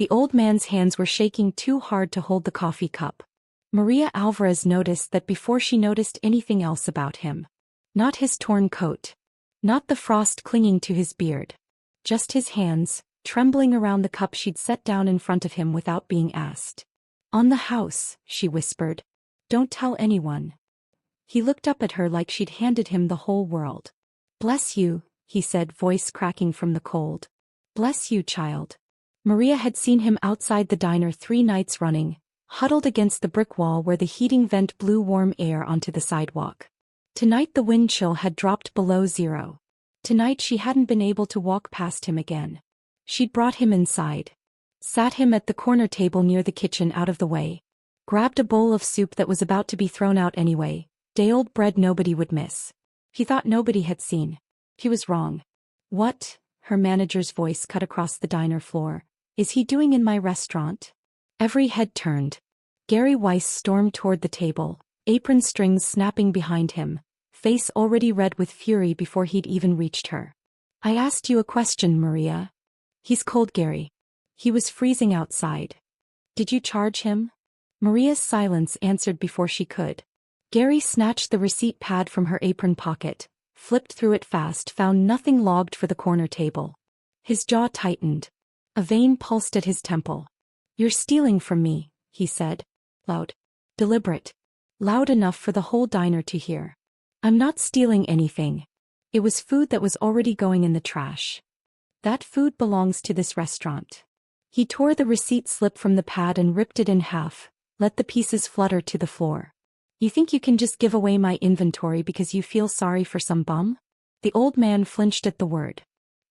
The old man's hands were shaking too hard to hold the coffee cup. Maria Alvarez noticed that before she noticed anything else about him. Not his torn coat. Not the frost clinging to his beard. Just his hands, trembling around the cup she'd set down in front of him without being asked. "On the house," she whispered. "Don't tell anyone." He looked up at her like she'd handed him the whole world. "Bless you," he said, voice cracking from the cold. "Bless you, child." Maria had seen him outside the diner 3 nights running, huddled against the brick wall where the heating vent blew warm air onto the sidewalk. Tonight the wind chill had dropped below 0. Tonight she hadn't been able to walk past him again. She'd brought him inside. Sat him at the corner table near the kitchen out of the way. Grabbed a bowl of soup that was about to be thrown out anyway, day-old bread nobody would miss. He thought nobody had seen. He was wrong. "What," her manager's voice cut across the diner floor, "is he doing in my restaurant?" Every head turned. Gary Weiss stormed toward the table, apron strings snapping behind him, face already red with fury before he'd even reached her. "I asked you a question, Maria." "He's cold, Gary." He was freezing outside. "Did you charge him?" Maria's silence answered before she could. Gary snatched the receipt pad from her apron pocket, flipped through it fast, found nothing logged for the corner table. His jaw tightened. A vein pulsed at his temple. "You're stealing from me," he said. Loud. Deliberate. Loud enough for the whole diner to hear. "I'm not stealing anything. It was food that was already going in the trash. That food belongs to this restaurant." He tore the receipt slip from the pad and ripped it in half, let the pieces flutter to the floor. "You think you can just give away my inventory because you feel sorry for some bum?" The old man flinched at the word.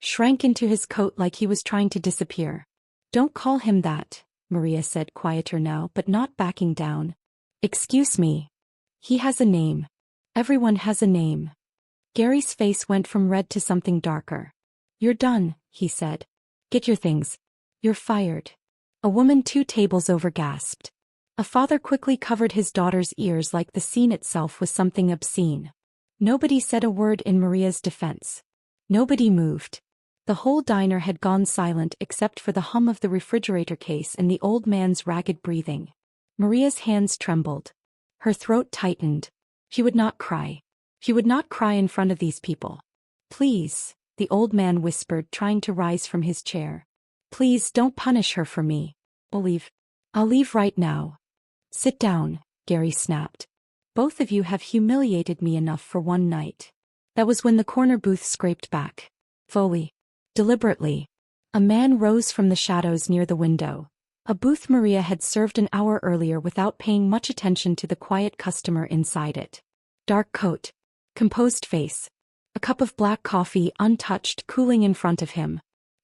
Shrank into his coat like he was trying to disappear. "Don't call him that," Maria said, quieter now but not backing down. "Excuse me. He has a name. Everyone has a name." Gary's face went from red to something darker. "You're done," he said. "Get your things. You're fired." A woman 2 tables over gasped. A father quickly covered his daughter's ears like the scene itself was something obscene. Nobody said a word in Maria's defense. Nobody moved. The whole diner had gone silent except for the hum of the refrigerator case and the old man's ragged breathing. Maria's hands trembled. Her throat tightened. She would not cry. She would not cry in front of these people. "Please," the old man whispered, trying to rise from his chair. "Please don't punish her for me. I'll leave right now." "Sit down," Gary snapped. "Both of you have humiliated me enough for one night." That was when the corner booth scraped back. Fully. Deliberately. A man rose from the shadows near the window. A booth Maria had served an hour earlier without paying much attention to the quiet customer inside it. Dark coat. Composed face. A cup of black coffee, untouched, cooling in front of him.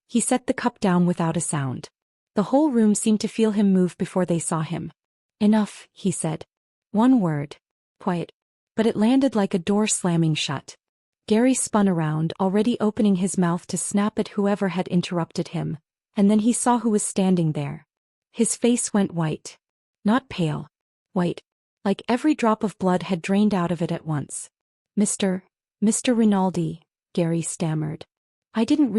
He set the cup down without a sound. The whole room seemed to feel him move before they saw him. "Enough," he said. One word. Quiet. But it landed like a door slamming shut. Gary spun around, already opening his mouth to snap at whoever had interrupted him, and then he saw who was standing there. His face went white. Not pale. White. Like every drop of blood had drained out of it at once. Mr. Rinaldi," Gary stammered. I didn't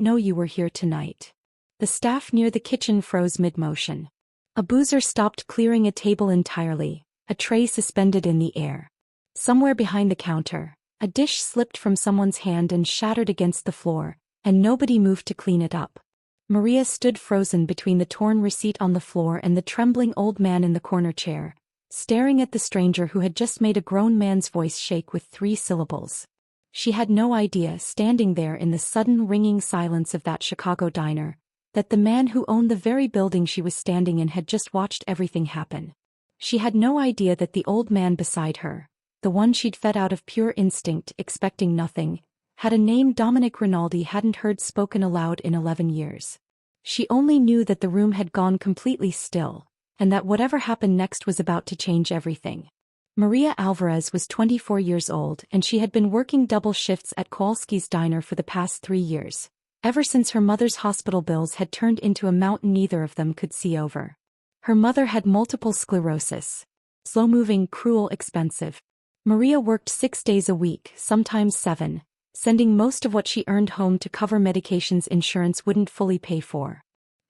know you were here tonight." The staff near the kitchen froze mid-motion. A boozer stopped clearing a table entirely, a tray suspended in the air. Somewhere behind the counter, a dish slipped from someone's hand and shattered against the floor, and nobody moved to clean it up. Maria stood frozen between the torn receipt on the floor and the trembling old man in the corner chair, staring at the stranger who had just made a grown man's voice shake with 3 syllables. She had no idea, standing there in the sudden ringing silence of that Chicago diner, that the man who owned the very building she was standing in had just watched everything happen. She had no idea that the old man beside her, the one she'd fed out of pure instinct, expecting nothing, had a name Dominic Rinaldi hadn't heard spoken aloud in 11 years. She only knew that the room had gone completely still, and that whatever happened next was about to change everything. Maria Alvarez was 24 years old and she had been working double shifts at Kowalski's diner for the past 3 years, ever since her mother's hospital bills had turned into a mountain neither of them could see over. Her mother had multiple sclerosis. Slow-moving, cruel, expensive. Maria worked 6 days a week, sometimes 7, sending most of what she earned home to cover medications insurance wouldn't fully pay for.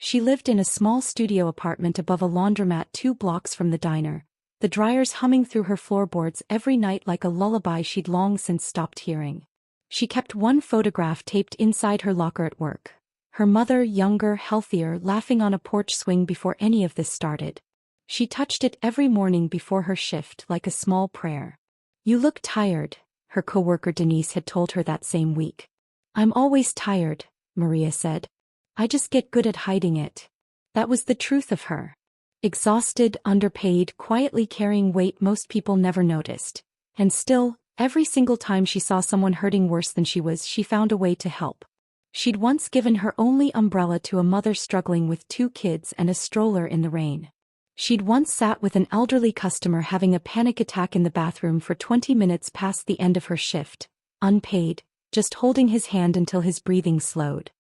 She lived in a small studio apartment above a laundromat 2 blocks from the diner, the dryers humming through her floorboards every night like a lullaby she'd long since stopped hearing. She kept one photograph taped inside her locker at work. Her mother, younger, healthier, laughing on a porch swing before any of this started. She touched it every morning before her shift like a small prayer. "You look tired," her coworker Denise had told her that same week. "I'm always tired," Maria said. "I just get good at hiding it." That was the truth of her. Exhausted, underpaid, quietly carrying weight most people never noticed. And still, every single time she saw someone hurting worse than she was, she found a way to help. She'd once given her only umbrella to a mother struggling with 2 kids and a stroller in the rain. She'd once sat with an elderly customer having a panic attack in the bathroom for 20 minutes past the end of her shift, unpaid, just holding his hand until his breathing slowed.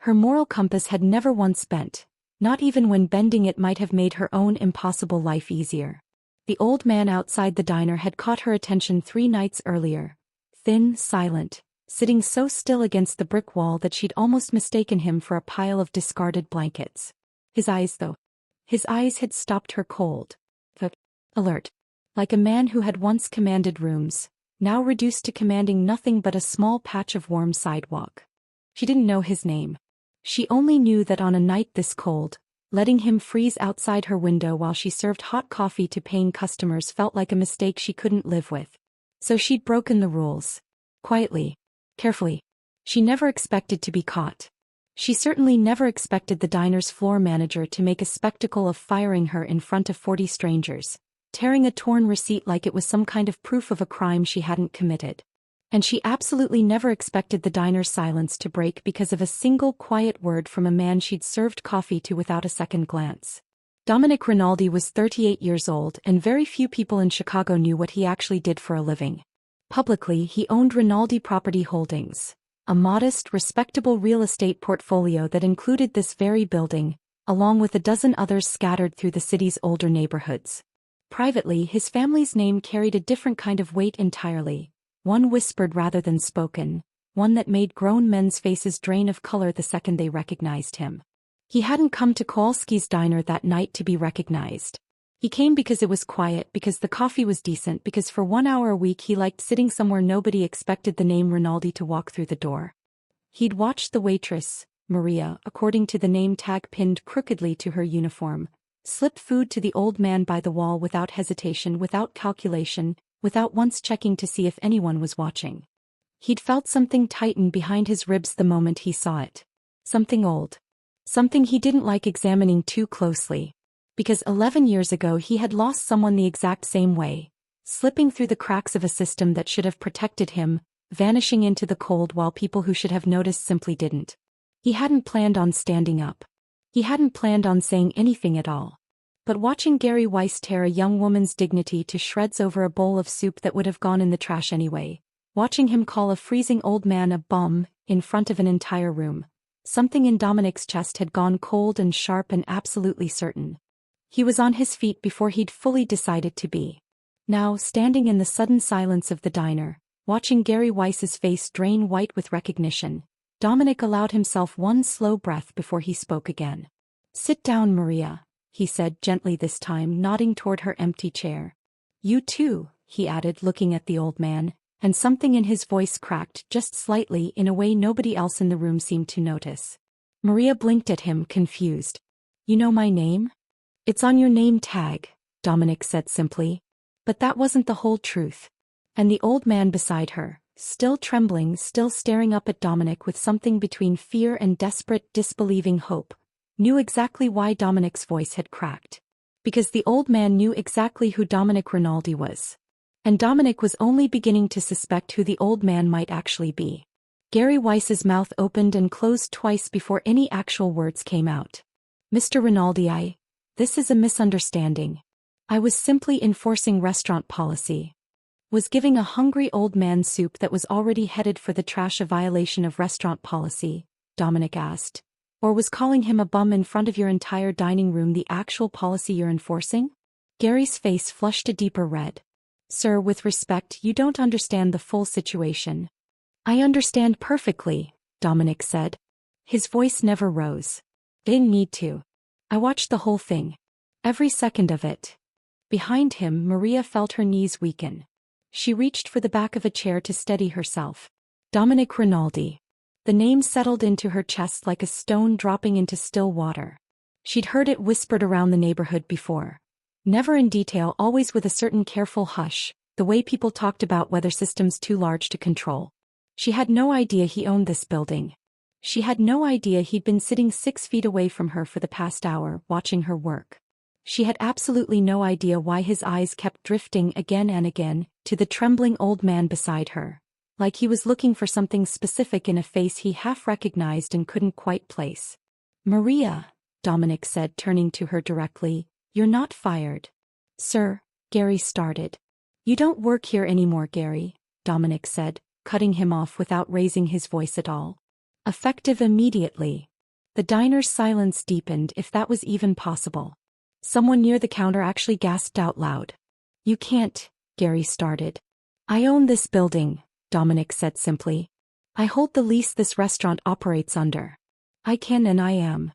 Her moral compass had never once bent, not even when bending it might have made her own impossible life easier. The old man outside the diner had caught her attention 3 nights earlier, thin, silent, sitting so still against the brick wall that she'd almost mistaken him for a pile of discarded blankets. His eyes had stopped her cold. Alert. Like a man who had once commanded rooms, now reduced to commanding nothing but a small patch of warm sidewalk. She didn't know his name. She only knew that on a night this cold, letting him freeze outside her window while she served hot coffee to paying customers felt like a mistake she couldn't live with. So she'd broken the rules. Quietly. Carefully. She never expected to be caught. She certainly never expected the diner's floor manager to make a spectacle of firing her in front of 40 strangers, tearing a torn receipt like it was some kind of proof of a crime she hadn't committed. And she absolutely never expected the diner's silence to break because of a single quiet word from a man she'd served coffee to without a second glance. Dominic Rinaldi was 38 years old, and very few people in Chicago knew what he actually did for a living. Publicly, he owned Rinaldi Property Holdings, a modest, respectable real estate portfolio that included this very building, along with a dozen others scattered through the city's older neighborhoods. Privately, his family's name carried a different kind of weight entirely, one whispered rather than spoken, one that made grown men's faces drain of color the second they recognized him. He hadn't come to Kowalski's diner that night to be recognized. He came because it was quiet, because the coffee was decent, because for 1 hour a week he liked sitting somewhere nobody expected the name Rinaldi to walk through the door. He'd watched the waitress, Maria, according to the name tag pinned crookedly to her uniform, slip food to the old man by the wall without hesitation, without calculation, without once checking to see if anyone was watching. He'd felt something tighten behind his ribs the moment he saw it. Something old. Something he didn't like examining too closely. Because 11 years ago he had lost someone the exact same way, slipping through the cracks of a system that should have protected him, vanishing into the cold while people who should have noticed simply didn't. He hadn't planned on standing up. He hadn't planned on saying anything at all. But watching Gary Weiss tear a young woman's dignity to shreds over a bowl of soup that would have gone in the trash anyway, watching him call a freezing old man a bum in front of an entire room, something in Dominic's chest had gone cold and sharp and absolutely certain. He was on his feet before he'd fully decided to be. Now, standing in the sudden silence of the diner, watching Gary Weiss's face drain white with recognition, Dominic allowed himself one slow breath before he spoke again. "Sit down, Maria," he said gently this time, nodding toward her empty chair. "You too," he added, looking at the old man, and something in his voice cracked just slightly in a way nobody else in the room seemed to notice. Maria blinked at him, confused. "You know my name?" "It's on your name tag," Dominic said simply. But that wasn't the whole truth. And the old man beside her, still trembling, still staring up at Dominic with something between fear and desperate, disbelieving hope, knew exactly why Dominic's voice had cracked. Because the old man knew exactly who Dominic Rinaldi was. And Dominic was only beginning to suspect who the old man might actually be. Gary Weiss's mouth opened and closed twice before any actual words came out. "Mr. Rinaldi, this is a misunderstanding. I was simply enforcing restaurant policy." Was giving a hungry old man soup that was already headed for the trash a violation of restaurant policy? Dominic asked. Or was calling him a bum in front of your entire dining room the actual policy you're enforcing? Gary's face flushed a deeper red. "Sir, with respect, you don't understand the full situation." "I understand perfectly," Dominic said. His voice never rose. Didn't need to. I watched the whole thing. Every second of it. Behind him, Maria felt her knees weaken. She reached for the back of a chair to steady herself. Dominic Rinaldi. The name settled into her chest like a stone dropping into still water. She'd heard it whispered around the neighborhood before. Never in detail, always with a certain careful hush, the way people talked about weather systems too large to control. She had no idea he owned this building. She had no idea he'd been sitting 6 feet away from her for the past hour, watching her work. She had absolutely no idea why his eyes kept drifting again and again to the trembling old man beside her, like he was looking for something specific in a face he half recognized and couldn't quite place. "Maria," Dominic said, turning to her directly, "you're not fired." "Sir," Gary started. "You don't work here anymore, Gary," Dominic said, cutting him off without raising his voice at all. Effective immediately. The diner's silence deepened, if that was even possible. Someone near the counter actually gasped out loud. "You can't," Gary started. "I own this building," Dominic said simply. "I hold the lease this restaurant operates under. I can and I am."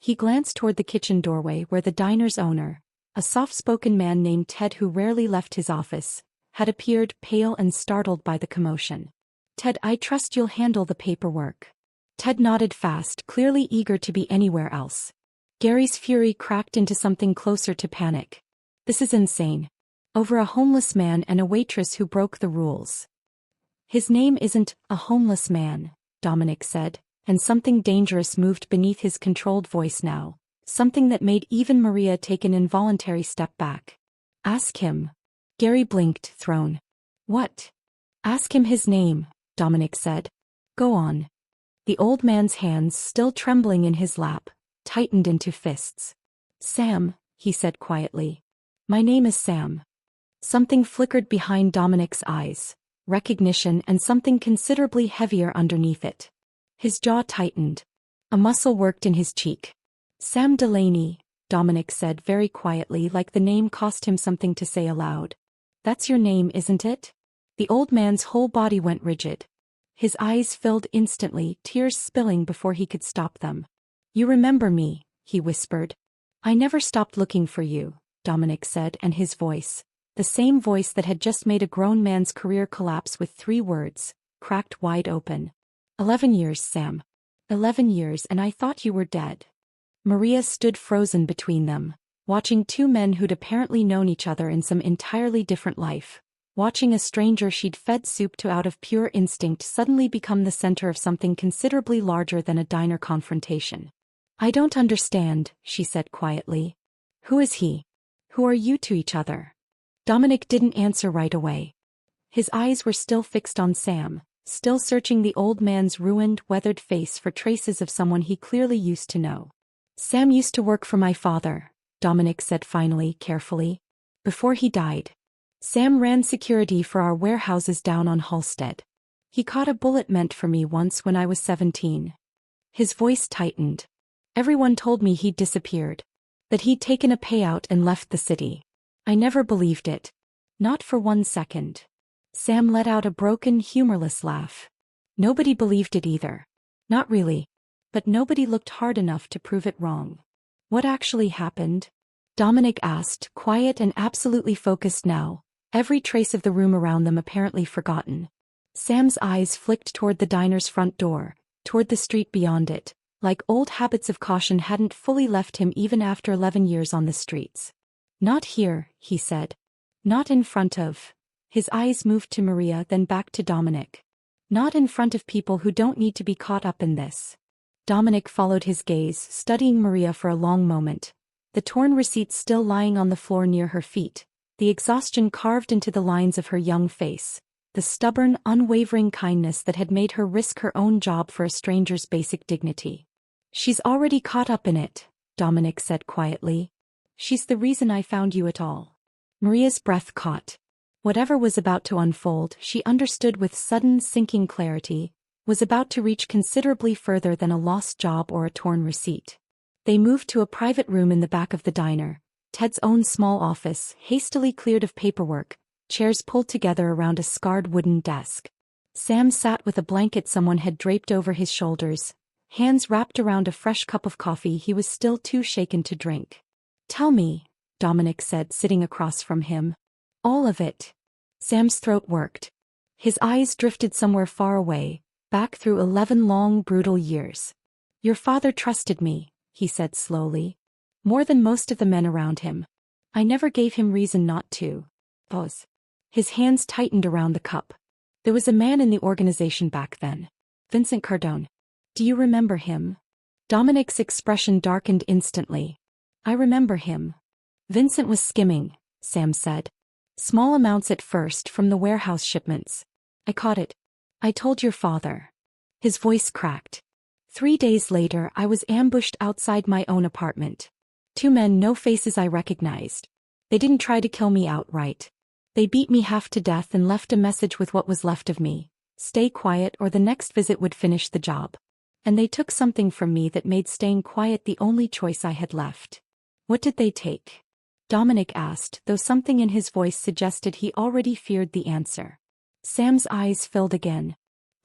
He glanced toward the kitchen doorway where the diner's owner, a soft-spoken man named Ted who rarely left his office, had appeared, pale and startled by the commotion. "Ted, I trust you'll handle the paperwork." Ted nodded fast, clearly eager to be anywhere else. Gary's fury cracked into something closer to panic. "This is insane. Over a homeless man and a waitress who broke the rules." "His name isn't a homeless man," Dominic said, and something dangerous moved beneath his controlled voice now, something that made even Maria take an involuntary step back. "Ask him." Gary blinked, thrown. "What?" "Ask him his name," Dominic said. "Go on." The old man's hands, still trembling in his lap, tightened into fists. "Sam," he said quietly. "My name is Sam." Something flickered behind Dominic's eyes, recognition and something considerably heavier underneath it. His jaw tightened. A muscle worked in his cheek. "Sam Delaney," Dominic said very quietly, like the name cost him something to say aloud. "That's your name, isn't it?" The old man's whole body went rigid. His eyes filled instantly, tears spilling before he could stop them. "You remember me," he whispered. "I never stopped looking for you," Dominic said, and his voice, the same voice that had just made a grown man's career collapse with 3 words, cracked wide open. 11 years, Sam. 11 years, and I thought you were dead." Maria stood frozen between them, watching 2 men who'd apparently known each other in some entirely different life, watching a stranger she'd fed soup to out of pure instinct suddenly become the center of something considerably larger than a diner confrontation. "I don't understand," she said quietly. "Who is he? Who are you to each other?" Dominic didn't answer right away. His eyes were still fixed on Sam, still searching the old man's ruined, weathered face for traces of someone he clearly used to know. "Sam used to work for my father," Dominic said finally, carefully. "Before he died. Sam ran security for our warehouses down on Halstead. He caught a bullet meant for me once when I was 17. His voice tightened. "Everyone told me he'd disappeared. That he'd taken a payout and left the city. I never believed it. Not for 1 second. Sam let out a broken, humorless laugh. "Nobody believed it either. Not really. But nobody looked hard enough to prove it wrong." "What actually happened?" Dominic asked, quiet and absolutely focused now, every trace of the room around them apparently forgotten. Sam's eyes flicked toward the diner's front door, toward the street beyond it, like old habits of caution hadn't fully left him even after 11 years on the streets. "Not here," he said. "Not in front of." His eyes moved to Maria, then back to Dominic. "Not in front of people who don't need to be caught up in this." Dominic followed his gaze, studying Maria for a long moment, the torn receipts still lying on the floor near her feet, the exhaustion carved into the lines of her young face, the stubborn, unwavering kindness that had made her risk her own job for a stranger's basic dignity. "She's already caught up in it," Dominic said quietly. "She's the reason I found you at all." Maria's breath caught. Whatever was about to unfold, she understood with sudden, sinking clarity, was about to reach considerably further than a lost job or a torn receipt. They moved to a private room in the back of the diner, Ted's own small office, hastily cleared of paperwork, chairs pulled together around a scarred wooden desk. Sam sat with a blanket someone had draped over his shoulders, hands wrapped around a fresh cup of coffee he was still too shaken to drink. "Tell me," Dominic said, sitting across from him. "All of it." Sam's throat worked. His eyes drifted somewhere far away, back through 11 long, brutal years. "Your father trusted me," he said slowly. "More than most of the men around him. I never gave him reason not to." Pause. His hands tightened around the cup. "There was a man in the organization back then. Vincent Cardone. Do you remember him?" Dominic's expression darkened instantly. "I remember him. Vincent was skimming," Sam said. "Small amounts at first from the warehouse shipments. I caught it. I told your father." His voice cracked. 3 days later I was ambushed outside my own apartment. 2 men, no faces I recognized. They didn't try to kill me outright. They beat me half to death and left a message with what was left of me. Stay quiet or the next visit would finish the job. And they took something from me that made staying quiet the only choice I had left. "What did they take?" Dominic asked, though something in his voice suggested he already feared the answer. Sam's eyes filled again.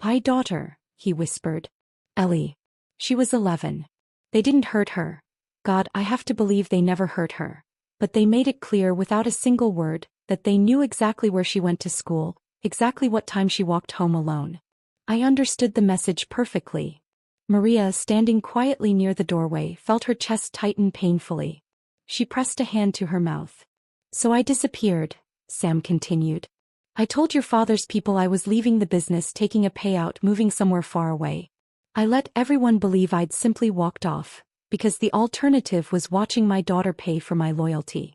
"My daughter," he whispered. "Ellie. She was 11. They didn't hurt her. God, I have to believe they never hurt her. But they made it clear without a single word that they knew exactly where she went to school, exactly what time she walked home alone. I understood the message perfectly." Maria, standing quietly near the doorway, felt her chest tighten painfully. She pressed a hand to her mouth. "So I disappeared," Sam continued. "I told your father's people I was leaving the business, taking a payout, moving somewhere far away. I let everyone believe I'd simply walked off, because the alternative was watching my daughter pay for my loyalty.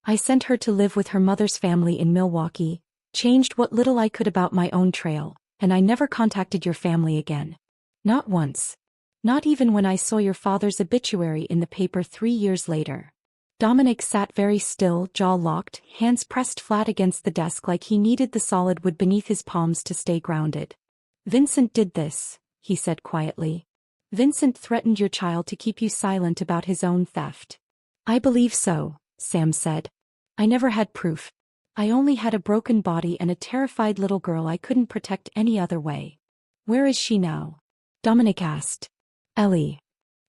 I sent her to live with her mother's family in Milwaukee, changed what little I could about my own trail, and I never contacted your family again. Not once. Not even when I saw your father's obituary in the paper 3 years later." Dominic sat very still, jaw locked, hands pressed flat against the desk like he needed the solid wood beneath his palms to stay grounded. "Vincent did this," he said quietly. "Vincent threatened your child to keep you silent about his own theft." "I believe so," Sam said. "I never had proof. I only had a broken body and a terrified little girl I couldn't protect any other way." "Where is she now?" Dominic asked. "Ellie."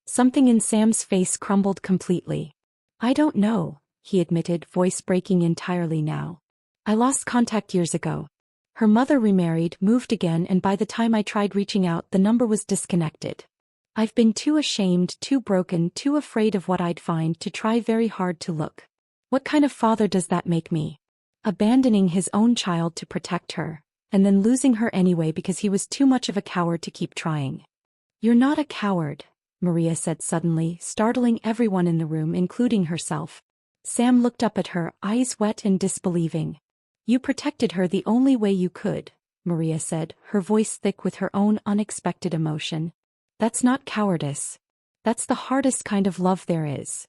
Something in Sam's face crumbled completely. "I don't know," he admitted, voice breaking entirely now. "I lost contact years ago. Her mother remarried, moved again, and by the time I tried reaching out, the number was disconnected. I've been too ashamed, too broken, too afraid of what I'd find to try very hard to look. What kind of father does that make me? Abandoning his own child to protect her, and then losing her anyway because he was too much of a coward to keep trying." "You're not a coward," Maria said suddenly, startling everyone in the room, including herself. Sam looked up at her, eyes wet and disbelieving. "You protected her the only way you could," Maria said, her voice thick with her own unexpected emotion. "That's not cowardice. That's the hardest kind of love there is."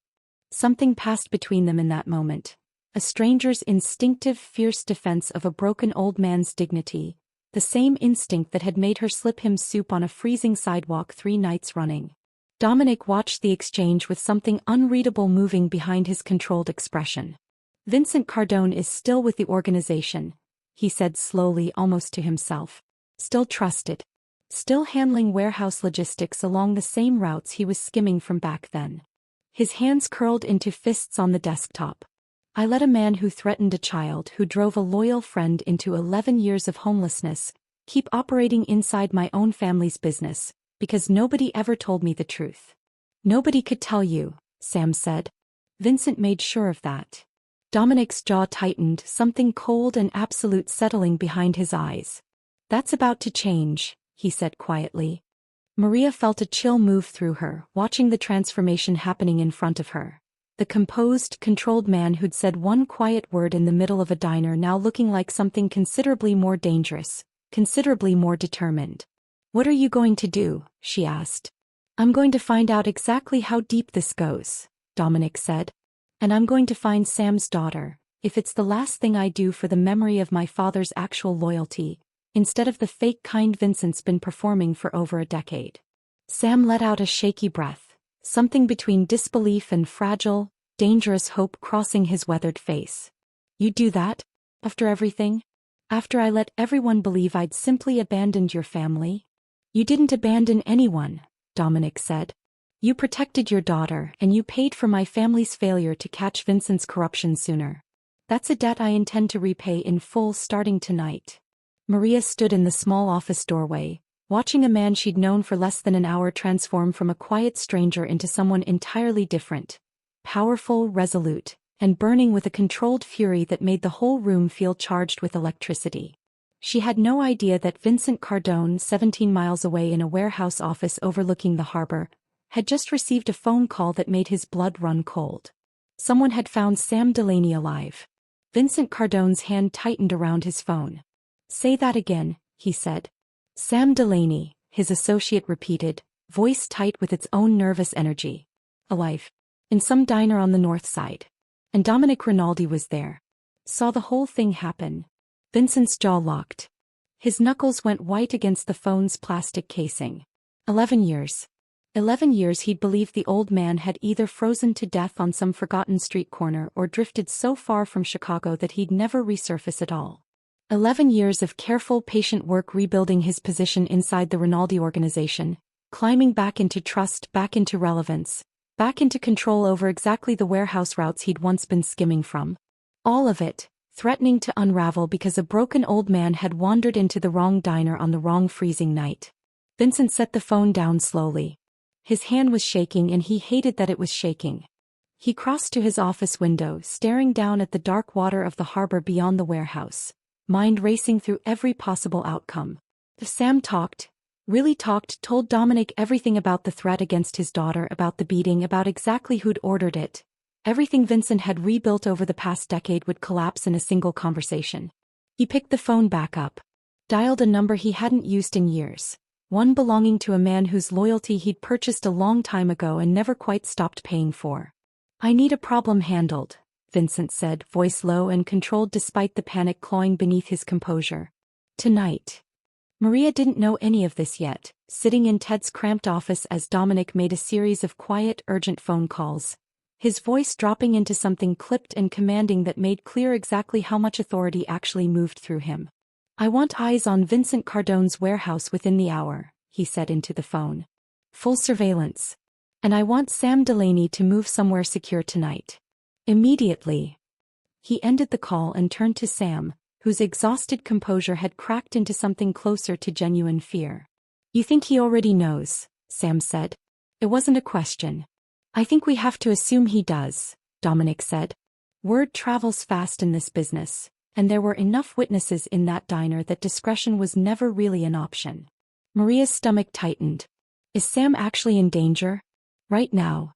Something passed between them in that moment. A stranger's instinctive, fierce defense of a broken old man's dignity, the same instinct that had made her slip him soup on a freezing sidewalk 3 nights running. Dominic watched the exchange with something unreadable moving behind his controlled expression. "Vincent Cardone is still with the organization," he said slowly, almost to himself. "Still trusted. Still handling warehouse logistics along the same routes he was skimming from back then." His hands curled into fists on the desktop. "I let a man who threatened a child, who drove a loyal friend into 11 years of homelessness, keep operating inside my own family's business, because nobody ever told me the truth." "Nobody could tell you," Sam said. "Vincent made sure of that." Dominic's jaw tightened, something cold and absolute settling behind his eyes. "That's about to change," he said quietly. Maria felt a chill move through her, watching the transformation happening in front of her. The composed, controlled man who'd said one quiet word in the middle of a diner now looking like something considerably more dangerous, considerably more determined. "What are you going to do?" she asked. "I'm going to find out exactly how deep this goes," Dominic said. "And I'm going to find Sam's daughter, if it's the last thing I do for the memory of my father's actual loyalty, instead of the fake kind Vincent's been performing for over a decade." Sam let out a shaky breath, something between disbelief and fragile, dangerous hope crossing his weathered face. "You'd do that? After everything? After I let everyone believe I'd simply abandoned your family?" "You didn't abandon anyone," Dominic said. You protected your daughter, and you paid for my family's failure to catch Vincent's corruption sooner. That's a debt I intend to repay in full starting tonight. Maria stood in the small office doorway, watching a man she'd known for less than an hour transform from a quiet stranger into someone entirely different. Powerful, resolute, and burning with a controlled fury that made the whole room feel charged with electricity. She had no idea that Vincent Cardone, 17 miles away in a warehouse office overlooking the harbor, had just received a phone call that made his blood run cold. Someone had found Sam Delaney alive. Vincent Cardone's hand tightened around his phone. Say that again, he said. Sam Delaney, his associate repeated, voice tight with its own nervous energy. Alive. In some diner on the north side. And Dominic Rinaldi was there. Saw the whole thing happen. Vincent's jaw locked. His knuckles went white against the phone's plastic casing. 11 years. 11 years he'd believed the old man had either frozen to death on some forgotten street corner or drifted so far from Chicago that he'd never resurface at all. 11 years of careful, patient work rebuilding his position inside the Rinaldi organization, climbing back into trust, back into relevance, back into control over exactly the warehouse routes he'd once been skimming from. All of it, threatening to unravel because a broken old man had wandered into the wrong diner on the wrong freezing night. Vincent set the phone down slowly. His hand was shaking and he hated that it was shaking. He crossed to his office window, staring down at the dark water of the harbor beyond the warehouse, mind racing through every possible outcome. If Sam talked, really talked, told Dominic everything about the threat against his daughter, about the beating, about exactly who'd ordered it, everything Vincent had rebuilt over the past decade would collapse in a single conversation. He picked the phone back up, dialed a number he hadn't used in years. One belonging to a man whose loyalty he'd purchased a long time ago and never quite stopped paying for. I need a problem handled, Vincent said, voice low and controlled despite the panic clawing beneath his composure. Tonight. Maria didn't know any of this yet, sitting in Ted's cramped office as Dominic made a series of quiet, urgent phone calls, his voice dropping into something clipped and commanding that made clear exactly how much authority actually moved through him. I want eyes on Vincent Cardone's warehouse within the hour, he said into the phone. Full surveillance. And I want Sam Delaney to move somewhere secure tonight. Immediately. He ended the call and turned to Sam, whose exhausted composure had cracked into something closer to genuine fear. You think he already knows, Sam said. It wasn't a question. I think we have to assume he does, Dominic said. Word travels fast in this business. And there were enough witnesses in that diner that discretion was never really an option. Maria's stomach tightened. Is Sam actually in danger? Right now?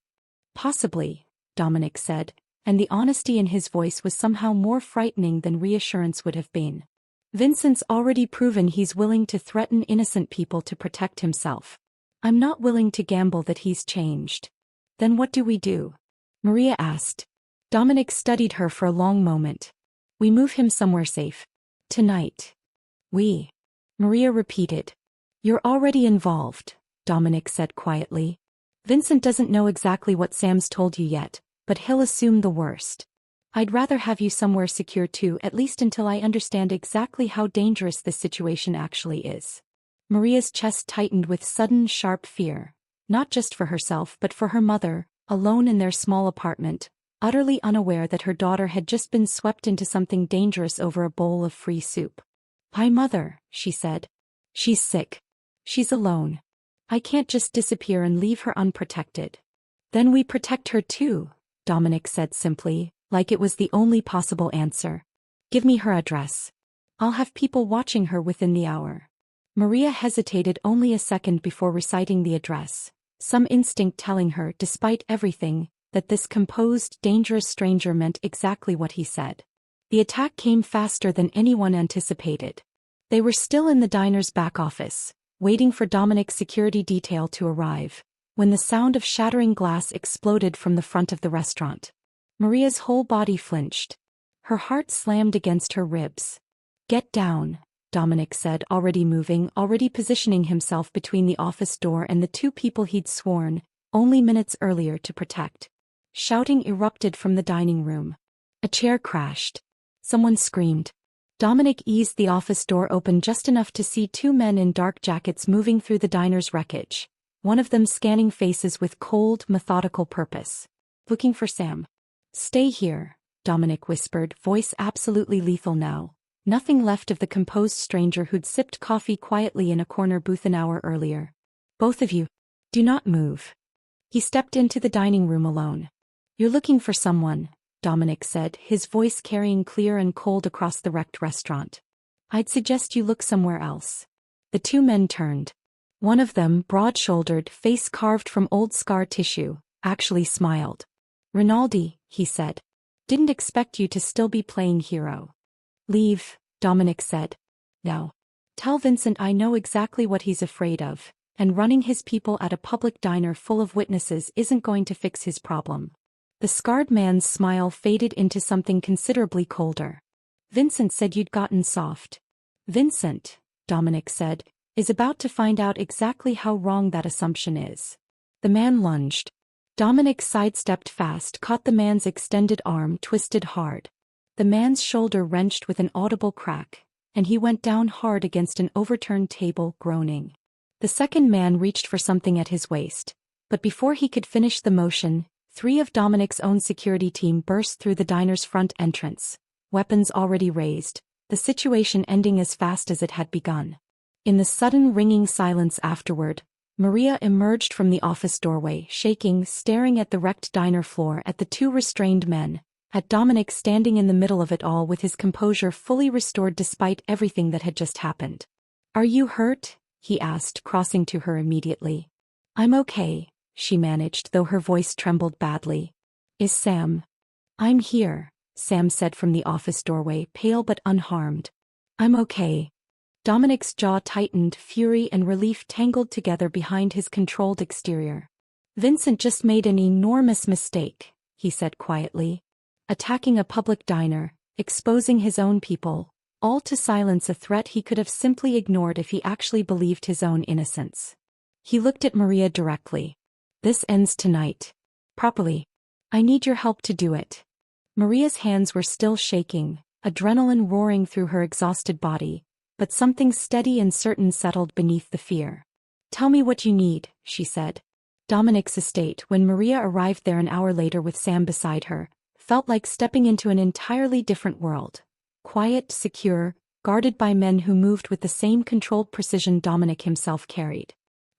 Possibly, Dominic said, and the honesty in his voice was somehow more frightening than reassurance would have been. Vincent's already proven he's willing to threaten innocent people to protect himself. I'm not willing to gamble that he's changed. Then what do we do? Maria asked. Dominic studied her for a long moment. We move him somewhere safe. Tonight. We. Maria repeated. You're already involved, Dominic said quietly. Vincent doesn't know exactly what Sam's told you yet, but he'll assume the worst. I'd rather have you somewhere secure too, at least until I understand exactly how dangerous this situation actually is. Maria's chest tightened with sudden, sharp fear, not just for herself but for her mother, alone in their small apartment, utterly unaware that her daughter had just been swept into something dangerous over a bowl of free soup. "Hi, Mother," she said. "She's sick. She's alone. I can't just disappear and leave her unprotected." "Then we protect her too," Dominic said simply, like it was the only possible answer. "Give me her address. I'll have people watching her within the hour." Maria hesitated only a second before reciting the address, some instinct telling her, despite everything, that this composed, dangerous stranger meant exactly what he said. The attack came faster than anyone anticipated. They were still in the diner's back office, waiting for Dominic's security detail to arrive, when the sound of shattering glass exploded from the front of the restaurant. Maria's whole body flinched. Her heart slammed against her ribs. "Get down," Dominic said, already moving, already positioning himself between the office door and the two people he'd sworn, only minutes earlier, to protect. Shouting erupted from the dining room. A chair crashed. Someone screamed. Dominic eased the office door open just enough to see two men in dark jackets moving through the diner's wreckage, one of them scanning faces with cold, methodical purpose. Looking for Sam. Stay here, Dominic whispered, voice absolutely lethal now. Nothing left of the composed stranger who'd sipped coffee quietly in a corner booth an hour earlier. Both of you. Do not move. He stepped into the dining room alone. You're looking for someone, Dominic said, his voice carrying clear and cold across the wrecked restaurant. I'd suggest you look somewhere else. The two men turned. One of them, broad-shouldered, face carved from old scar tissue, actually smiled. Rinaldi, he said. Didn't expect you to still be playing hero. Leave, Dominic said. No. Tell Vincent I know exactly what he's afraid of, and running his people at a public diner full of witnesses isn't going to fix his problem. The scarred man's smile faded into something considerably colder. Vincent said you'd gotten soft. Vincent, Dominic said, is about to find out exactly how wrong that assumption is. The man lunged. Dominic sidestepped fast, caught the man's extended arm, twisted hard. The man's shoulder wrenched with an audible crack, and he went down hard against an overturned table, groaning. The second man reached for something at his waist, but before he could finish the motion, 3 of Dominic's own security team burst through the diner's front entrance, weapons already raised, the situation ending as fast as it had begun. In the sudden ringing silence afterward, Maria emerged from the office doorway, shaking, staring at the wrecked diner floor, at the 2 restrained men, at Dominic standing in the middle of it all with his composure fully restored despite everything that had just happened. Are you hurt? He asked, crossing to her immediately. I'm okay, she managed, though her voice trembled badly. Is Sam? I'm here, Sam said from the office doorway, pale but unharmed. I'm okay. Dominic's jaw tightened, fury and relief tangled together behind his controlled exterior. Vincent just made an enormous mistake, he said quietly. Attacking a public diner, exposing his own people, all to silence a threat he could have simply ignored if he actually believed his own innocence. He looked at Maria directly. This ends tonight. Properly. I need your help to do it. Maria's hands were still shaking, adrenaline roaring through her exhausted body, but something steady and certain settled beneath the fear. Tell me what you need, she said. Dominic's estate, when Maria arrived there an hour later with Sam beside her, felt like stepping into an entirely different world. Quiet, secure, guarded by men who moved with the same controlled precision Dominic himself carried.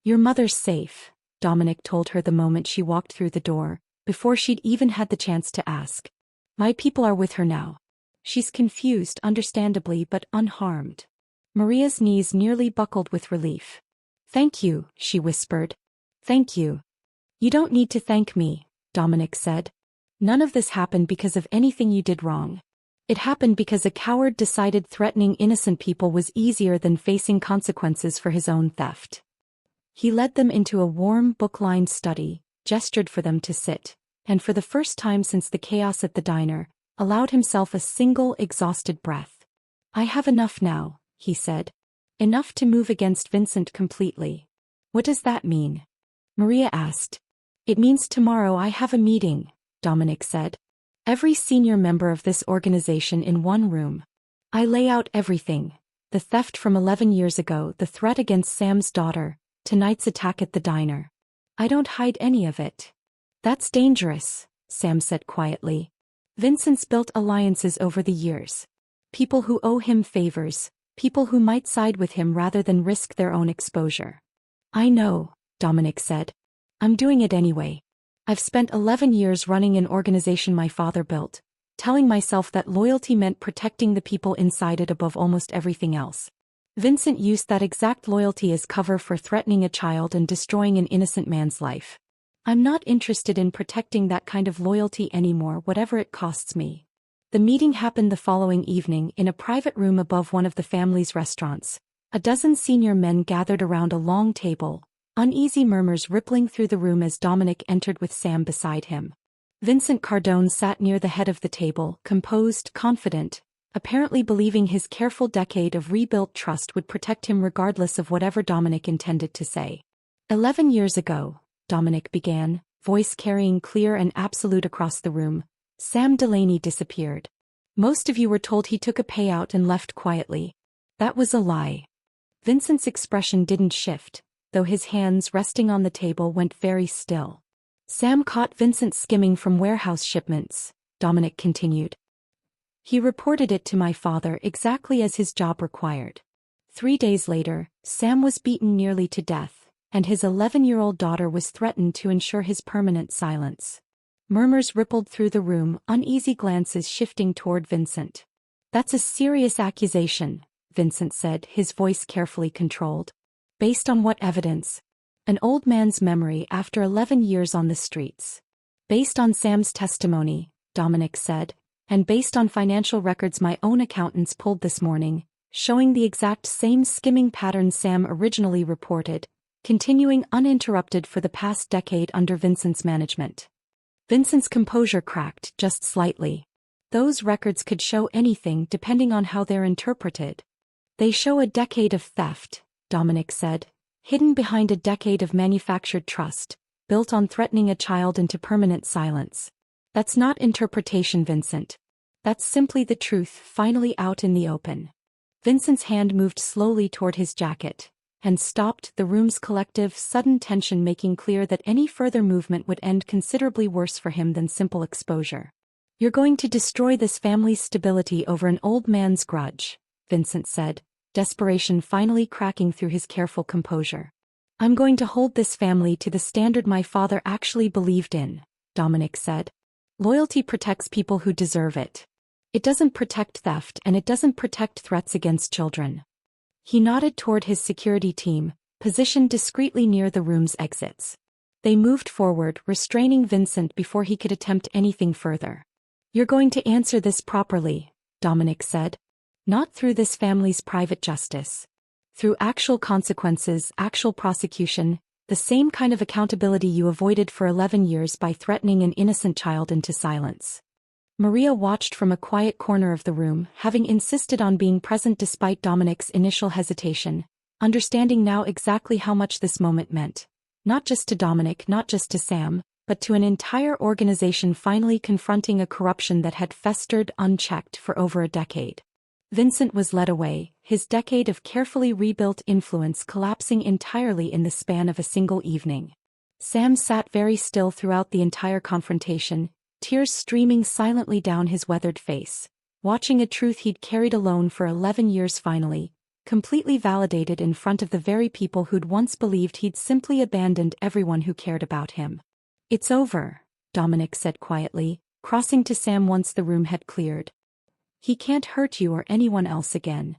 Your mother's safe, Dominic told her the moment she walked through the door, before she'd even had the chance to ask. My people are with her now. She's confused, understandably, but unharmed. Maria's knees nearly buckled with relief. Thank you, she whispered. Thank you. You don't need to thank me, Dominic said. None of this happened because of anything you did wrong. It happened because a coward decided threatening innocent people was easier than facing consequences for his own theft. He led them into a warm, book-lined study, gestured for them to sit, and for the first time since the chaos at the diner, allowed himself a single, exhausted breath. I have enough now, he said. Enough to move against Vincent completely. What does that mean? Maria asked. It means tomorrow I have a meeting, Dominic said. Every senior member of this organization in one room. I lay out everything. The theft from 11 years ago, the threat against Sam's daughter, tonight's attack at the diner. I don't hide any of it. That's dangerous, Sam said quietly. Vincent's built alliances over the years. People who owe him favors, people who might side with him rather than risk their own exposure. I know, Dominic said. I'm doing it anyway. I've spent 11 years running an organization my father built, telling myself that loyalty meant protecting the people inside it above almost everything else. Vincent used that exact loyalty as cover for threatening a child and destroying an innocent man's life. I'm not interested in protecting that kind of loyalty anymore, whatever it costs me. The meeting happened the following evening in a private room above one of the family's restaurants. A dozen senior men gathered around a long table, uneasy murmurs rippling through the room as Dominic entered with Sam beside him. Vincent Cardone sat near the head of the table, composed, confident, apparently believing his careful decade of rebuilt trust would protect him regardless of whatever Dominic intended to say. 11 years ago, Dominic began, voice carrying clear and absolute across the room, Sam Delaney disappeared. Most of you were told he took a payout and left quietly. That was a lie. Vincent's expression didn't shift, though his hands resting on the table went very still. Sam caught Vincent skimming from warehouse shipments, Dominic continued. He reported it to my father exactly as his job required. 3 days later, Sam was beaten nearly to death, and his 11-year-old daughter was threatened to ensure his permanent silence. Murmurs rippled through the room, uneasy glances shifting toward Vincent. That's a serious accusation, Vincent said, his voice carefully controlled. Based on what evidence? An old man's memory after 11 years on the streets. Based on Sam's testimony, Dominic said, and based on financial records my own accountants pulled this morning, showing the exact same skimming pattern Sam originally reported, continuing uninterrupted for the past decade under Vincent's management. Vincent's composure cracked just slightly. Those records could show anything depending on how they're interpreted. They show a decade of theft, Dominic said, hidden behind a decade of manufactured trust, built on threatening a child into permanent silence. That's not interpretation, Vincent. That's simply the truth finally out in the open. Vincent's hand moved slowly toward his jacket, and stopped, the room's collective, sudden tension making clear that any further movement would end considerably worse for him than simple exposure. You're going to destroy this family's stability over an old man's grudge, Vincent said, desperation finally cracking through his careful composure. I'm going to hold this family to the standard my father actually believed in, Dominic said. Loyalty protects people who deserve it. It doesn't protect theft, and it doesn't protect threats against children. He nodded toward his security team, positioned discreetly near the room's exits. They moved forward, restraining Vincent before he could attempt anything further. You're going to answer this properly, Dominic said. Not through this family's private justice. Through actual consequences, actual prosecution, the same kind of accountability you avoided for 11 years by threatening an innocent child into silence. Maria watched from a quiet corner of the room, having insisted on being present despite Dominic's initial hesitation, understanding now exactly how much this moment meant. Not just to Dominic, not just to Sam, but to an entire organization finally confronting a corruption that had festered unchecked for over a decade. Vincent was led away, his decade of carefully rebuilt influence collapsing entirely in the span of a single evening. Sam sat very still throughout the entire confrontation, tears streaming silently down his weathered face, watching a truth he'd carried alone for 11 years finally, completely validated in front of the very people who'd once believed he'd simply abandoned everyone who cared about him. It's over, Dominic said quietly, crossing to Sam once the room had cleared. He can't hurt you or anyone else again.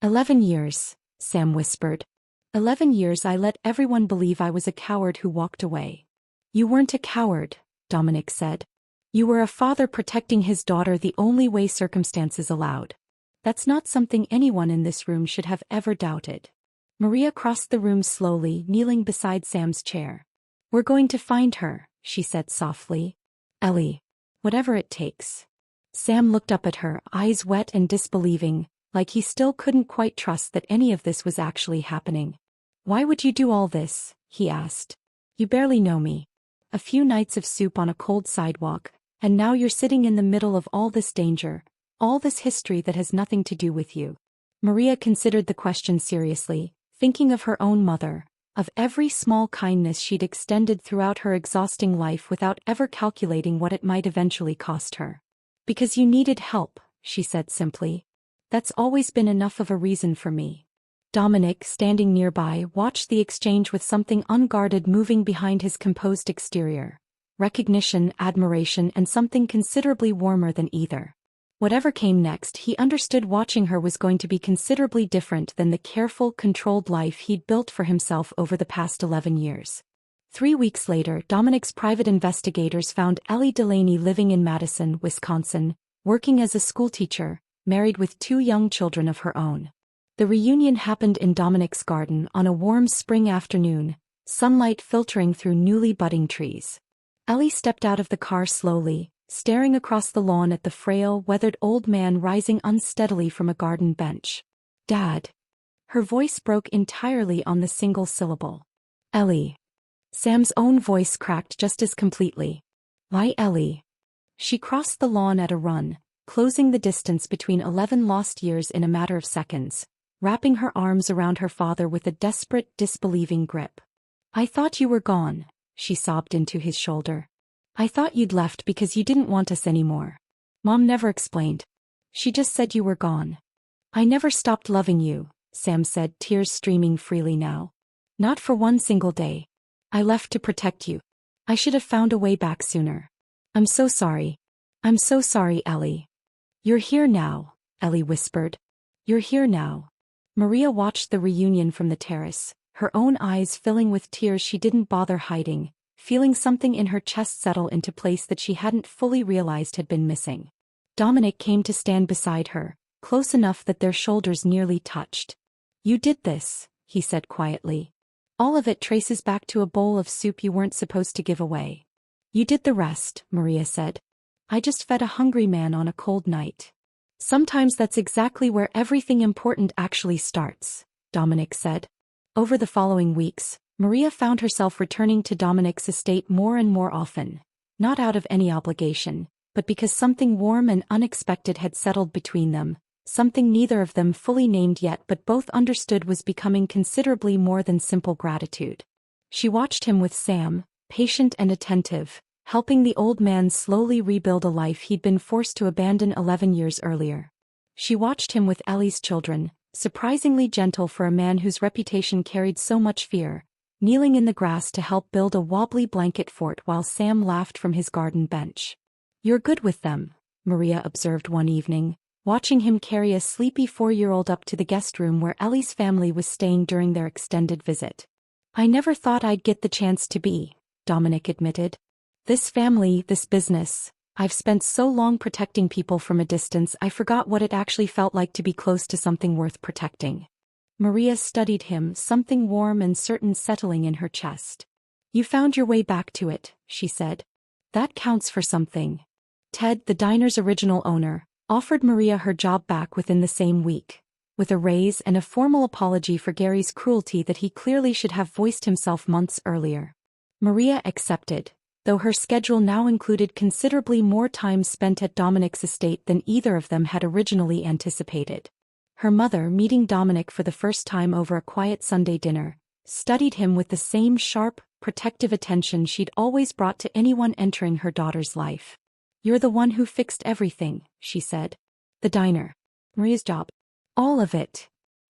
11 years, Sam whispered. 11 years I let everyone believe I was a coward who walked away. You weren't a coward, Dominic said. You were a father protecting his daughter the only way circumstances allowed. That's not something anyone in this room should have ever doubted. Maria crossed the room slowly, kneeling beside Sam's chair. We're going to find her, she said softly. Ellie. Whatever it takes. Sam looked up at her, eyes wet and disbelieving, like he still couldn't quite trust that any of this was actually happening. Why would you do all this? He asked. You barely know me. A few nights of soup on a cold sidewalk, and now you're sitting in the middle of all this danger, all this history that has nothing to do with you. Maria considered the question seriously, thinking of her own mother, of every small kindness she'd extended throughout her exhausting life without ever calculating what it might eventually cost her. Because you needed help, she said simply. That's always been enough of a reason for me. Dominic, standing nearby, watched the exchange with something unguarded moving behind his composed exterior. Recognition, admiration, and something considerably warmer than either. Whatever came next, he understood watching her was going to be considerably different than the careful, controlled life he'd built for himself over the past 11 years. 3 weeks later, Dominic's private investigators found Ellie Delaney living in Madison, Wisconsin, working as a schoolteacher, married with 2 young children of her own. The reunion happened in Dominic's garden on a warm spring afternoon, sunlight filtering through newly budding trees. Ellie stepped out of the car slowly, staring across the lawn at the frail, weathered old man rising unsteadily from a garden bench. Dad. Her voice broke entirely on the single syllable. Ellie. Sam's own voice cracked just as completely. Why Ellie? She crossed the lawn at a run, closing the distance between 11 lost years in a matter of seconds, wrapping her arms around her father with a desperate, disbelieving grip. "I thought you were gone," she sobbed into his shoulder. "I thought you'd left because you didn't want us anymore. Mom never explained. She just said you were gone." "I never stopped loving you," Sam said, tears streaming freely now. "Not for one single day. I left to protect you. I should have found a way back sooner. I'm so sorry. I'm so sorry, Ellie." "You're here now," Ellie whispered. "You're here now." Maria watched the reunion from the terrace, her own eyes filling with tears she didn't bother hiding, feeling something in her chest settle into place that she hadn't fully realized had been missing. Dominic came to stand beside her, close enough that their shoulders nearly touched. "You did this," he said quietly. "All of it traces back to a bowl of soup you weren't supposed to give away." "You did the rest," Maria said. "I just fed a hungry man on a cold night." "Sometimes that's exactly where everything important actually starts," Dominic said. Over the following weeks, Maria found herself returning to Dominic's estate more and more often, not out of any obligation, but because something warm and unexpected had settled between them, something neither of them fully named yet but both understood was becoming considerably more than simple gratitude. She watched him with Sam, patient and attentive, helping the old man slowly rebuild a life he'd been forced to abandon 11 years earlier. She watched him with Ellie's children, surprisingly gentle for a man whose reputation carried so much fear, kneeling in the grass to help build a wobbly blanket fort while Sam laughed from his garden bench. "You're good with them," Maria observed one evening, watching him carry a sleepy 4-year-old up to the guest room where Ellie's family was staying during their extended visit. "I never thought I'd get the chance to be," Dominic admitted. "This family, this business, I've spent so long protecting people from a distance I forgot what it actually felt like to be close to something worth protecting." Maria studied him, something warm and certain settling in her chest. "You found your way back to it," she said. "That counts for something." Ted, the diner's original owner, offered Maria her job back within the same week, with a raise and a formal apology for Gary's cruelty that he clearly should have voiced himself months earlier. Maria accepted, though her schedule now included considerably more time spent at Dominic's estate than either of them had originally anticipated. Her mother, meeting Dominic for the first time over a quiet Sunday dinner, studied him with the same sharp, protective attention she'd always brought to anyone entering her daughter's life. "You're the one who fixed everything," she said. "The diner. Maria's job. All of it."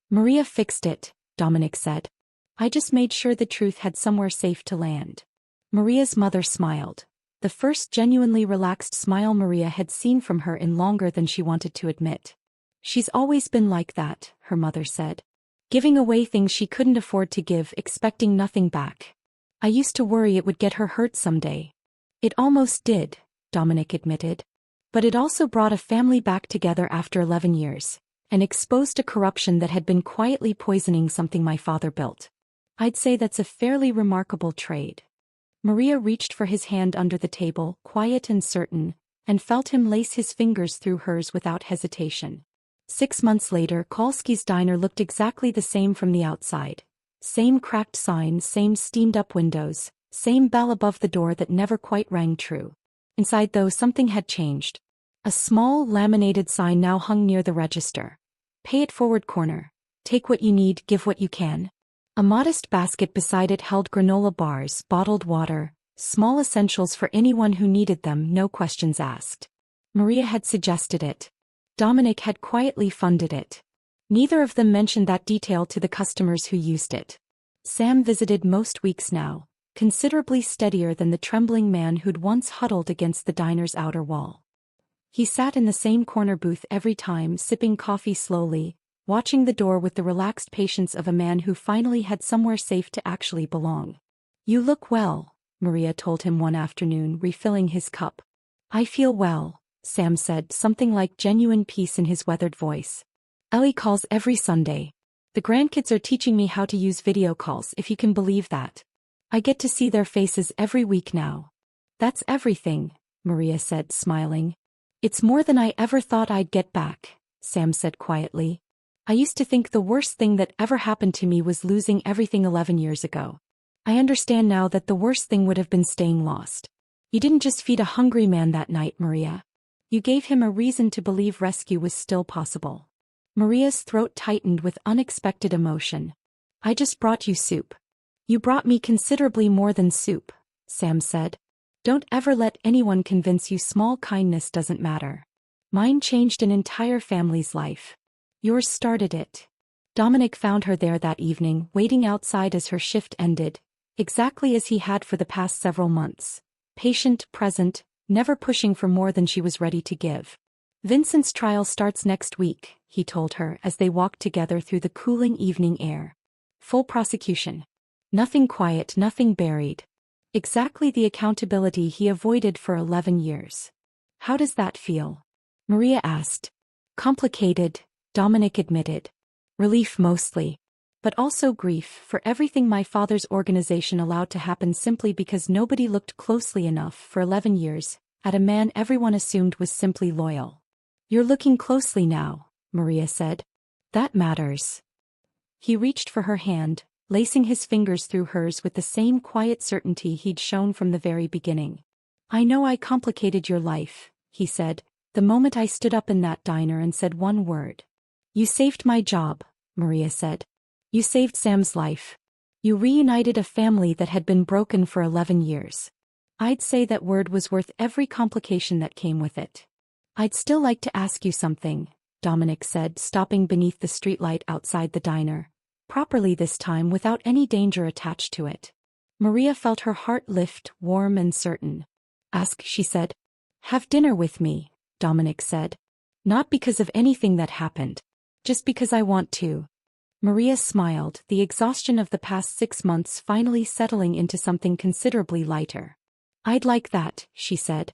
"Maria fixed it," Dominic said. "I just made sure the truth had somewhere safe to land." Maria's mother smiled, the first genuinely relaxed smile Maria had seen from her in longer than she wanted to admit. "She's always been like that," her mother said. "Giving away things she couldn't afford to give, expecting nothing back. I used to worry it would get her hurt someday." "It almost did," Dominic admitted. "But it also brought a family back together after 11 years, and exposed a corruption that had been quietly poisoning something my father built. I'd say that's a fairly remarkable trade." Maria reached for his hand under the table, quiet and certain, and felt him lace his fingers through hers without hesitation. 6 months later, Kolsky's diner looked exactly the same from the outside. Same cracked sign, same steamed-up windows, same bell above the door that never quite rang true. Inside, though, something had changed. A small, laminated sign now hung near the register. "Pay it forward corner. Take what you need, give what you can." A modest basket beside it held granola bars, bottled water, small essentials for anyone who needed them, no questions asked. Maria had suggested it. Dominic had quietly funded it. Neither of them mentioned that detail to the customers who used it. Sam visited most weeks now, considerably steadier than the trembling man who'd once huddled against the diner's outer wall. He sat in the same corner booth every time, sipping coffee slowly, watching the door with the relaxed patience of a man who finally had somewhere safe to actually belong. "You look well," Maria told him one afternoon, refilling his cup. "I feel well," Sam said, something like genuine peace in his weathered voice. "Ellie calls every Sunday. The grandkids are teaching me how to use video calls, if you can believe that. I get to see their faces every week now." "That's everything," Maria said, smiling. "It's more than I ever thought I'd get back," Sam said quietly. "I used to think the worst thing that ever happened to me was losing everything 11 years ago. I understand now that the worst thing would have been staying lost. You didn't just feed a hungry man that night, Maria. You gave him a reason to believe rescue was still possible." Maria's throat tightened with unexpected emotion. I just brought you soup. You brought me considerably more than soup, Sam said. Don't ever let anyone convince you small kindness doesn't matter. Mine changed an entire family's life. Yours started it. Dominic found her there that evening, waiting outside as her shift ended, exactly as he had for the past several months. Patient, present, never pushing for more than she was ready to give. Vincent's trial starts next week, he told her as they walked together through the cooling evening air. Full prosecution. Nothing quiet, nothing buried. Exactly the accountability he avoided for 11 years. How does that feel? Maria asked. Complicated, Dominic admitted. Relief mostly. But also grief for everything my father's organization allowed to happen simply because nobody looked closely enough for 11 years at a man everyone assumed was simply loyal. You're looking closely now, Maria said. That matters. He reached for her hand, lacing his fingers through hers with the same quiet certainty he'd shown from the very beginning. I know I complicated your life, he said, the moment I stood up in that diner and said one word. You saved my job, Maria said. You saved Sam's life. You reunited a family that had been broken for 11 years. I'd say that word was worth every complication that came with it. I'd still like to ask you something, Dominic said, stopping beneath the streetlight outside the diner. Properly this time without any danger attached to it. Maria felt her heart lift, warm and certain. Ask, she said. Have dinner with me, Dominic said. Not because of anything that happened. Just because I want to. Maria smiled, the exhaustion of the past 6 months finally settling into something considerably lighter. I'd like that, she said.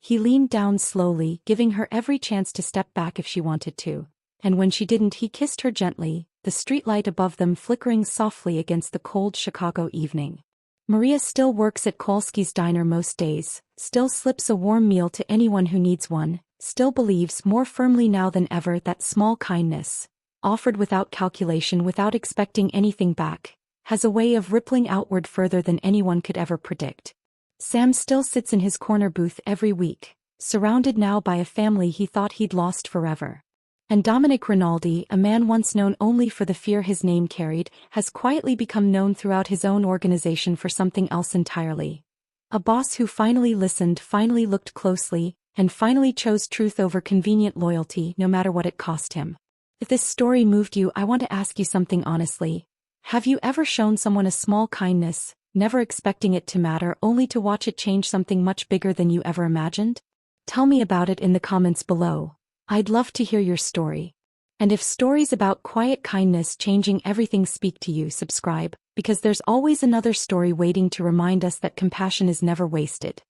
He leaned down slowly, giving her every chance to step back if she wanted to, and when she didn't he kissed her gently, the streetlight above them flickering softly against the cold Chicago evening. Maria still works at Kolsky's diner most days, still slips a warm meal to anyone who needs one, still believes more firmly now than ever that small kindness, offered without calculation, without expecting anything back, has a way of rippling outward further than anyone could ever predict. Sam still sits in his corner booth every week, surrounded now by a family he thought he'd lost forever. And Dominic Rinaldi, a man once known only for the fear his name carried, has quietly become known throughout his own organization for something else entirely. A boss who finally listened, finally looked closely, and finally chose truth over convenient loyalty no matter what it cost him. If this story moved you, I want to ask you something honestly. Have you ever shown someone a small kindness, never expecting it to matter, only to watch it change something much bigger than you ever imagined? Tell me about it in the comments below. I'd love to hear your story. And if stories about quiet kindness changing everything speak to you, subscribe, because there's always another story waiting to remind us that compassion is never wasted.